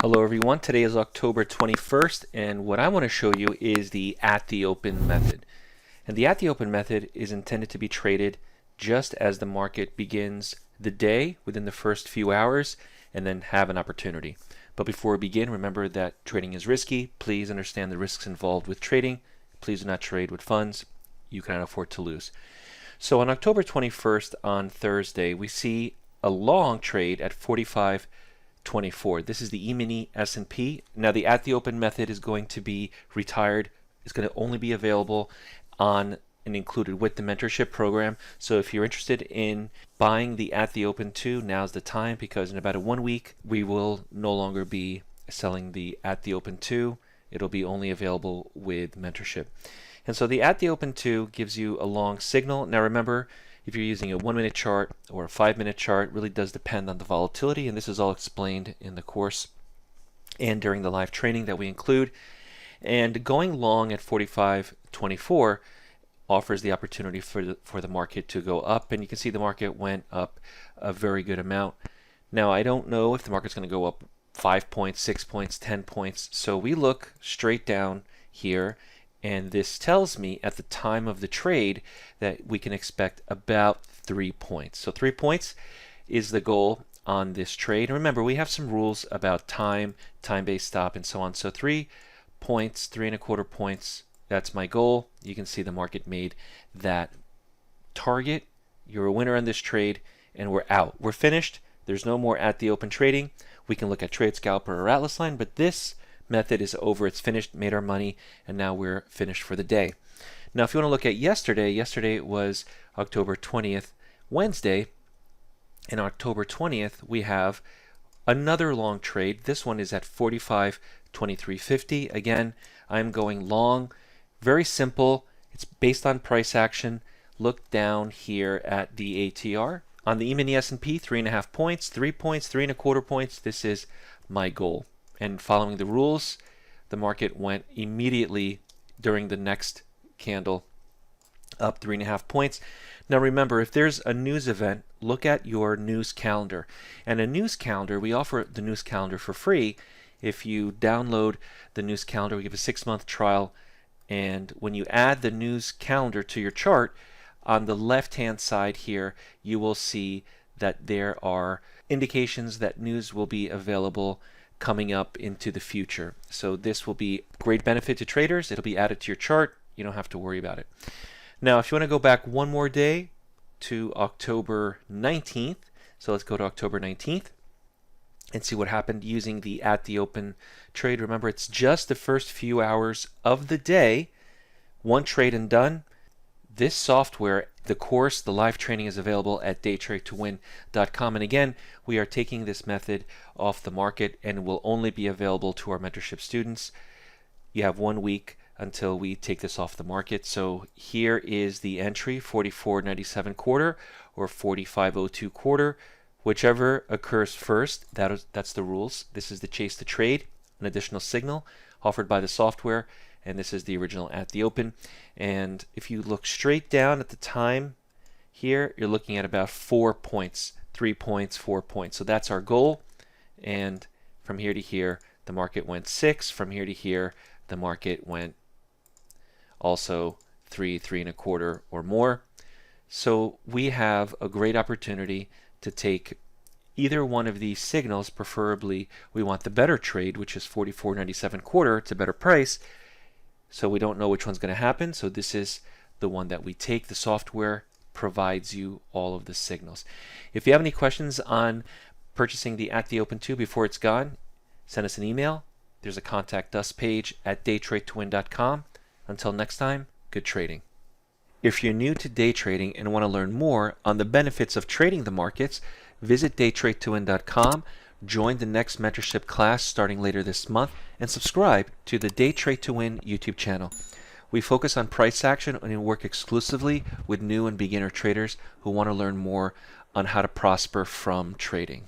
Hello everyone, today is October 21st and what I want to show you is the at the open method. And the at the open method is intended to be traded just as the market begins the day within the first few hours and then have an opportunity. But before we begin, remember that trading is risky. Please understand the risks involved with trading. Please do not trade with funds you cannot afford to lose. So on October 21st on Thursday, we see a long trade at 45.24. This is the E-mini S&P. Now the at the open method is going to be retired. It's going to only be available on and included with the mentorship program. So if you're interested in buying the at the open 2, now's the time, because in about 1 week we will no longer be selling the at the open 2. It'll be only available with mentorship. And so the at the open 2 gives you a long signal. Now remember, if you're using a 1-minute chart or a 5-minute chart, it really does depend on the volatility, and this is all explained in the course and during the live training that we include. And going long at 45.24 offers the opportunity for the market to go up, and you can see the market went up a very good amount. Now I don't know if the market's going to go up 5 points, 6 points, 10 points, so we look straight down here, and this tells me at the time of the trade that we can expect about 3 points. So 3 points is the goal on this trade. And remember, we have some rules about time, time-based stop, and so on. So 3 points, 3.25 points, that's my goal. You can see the market made that target. You're a winner on this trade, and we're out. We're finished. There's no more at the open trading. We can look at Trade Scalper or Atlas Line, but this method is over. It's finished, made our money, and now we're finished for the day. Now if you want to look at yesterday was October 20th, Wednesday, and October 20th we have another long trade. This one is at 45.2350. Again, I'm going long. Very simple. It's based on price action. Look down here at the ATR. On the E-mini S&P, 3.5 points, 3 points, 3.25 points. This is my goal. And following the rules, the market went immediately during the next candle up 3.5 points. Now remember, if there's a news event, look at your news calendar. And a news calendar, we offer the news calendar for free. If you download the news calendar, we give a 6-month trial. And when you add the news calendar to your chart, on the left-hand side here, you will see that there are indications that news will be available coming up into the future. So this will be great benefit to traders. It'll be added to your chart. You don't have to worry about it. Now, if you want to go back one more day to October 19th, so let's go to October 19th and see what happened using the at the open trade. Remember, it's just the first few hours of the day. One trade and done. This software, the course, the live training is available at daytradetowin.com. And again, we are taking this method off the market and will only be available to our mentorship students. You have 1 week until we take this off the market. So here is the entry, 44.97 quarter or 45.02 quarter. Whichever occurs first, that's the rules. This is the chase to trade, an additional signal offered by the software. And this is the original at the open. And if you look straight down at the time here, you're looking at about 4 points, 3 points, 4 points. So that's our goal. And from here to here, the market went 6. From here to here, the market went also 3, 3.25 or more. So we have a great opportunity to take either one of these signals. Preferably, we want the better trade, which is 44.97 quarter. It's a better price. So we don't know which one's going to happen, so this is the one that we take. The software provides you all of the signals. If you have any questions on purchasing the at the open 2 before it's gone, send us an email. There's a contact us page at daytradetowin.com. Until next time, good trading. If you're new to day trading and want to learn more on the benefits of trading the markets, visit daytradetowin.com. Join the next mentorship class starting later this month, and subscribe to the Day Trade to Win YouTube channel. We focus on price action and work exclusively with new and beginner traders who want to learn more on how to prosper from trading.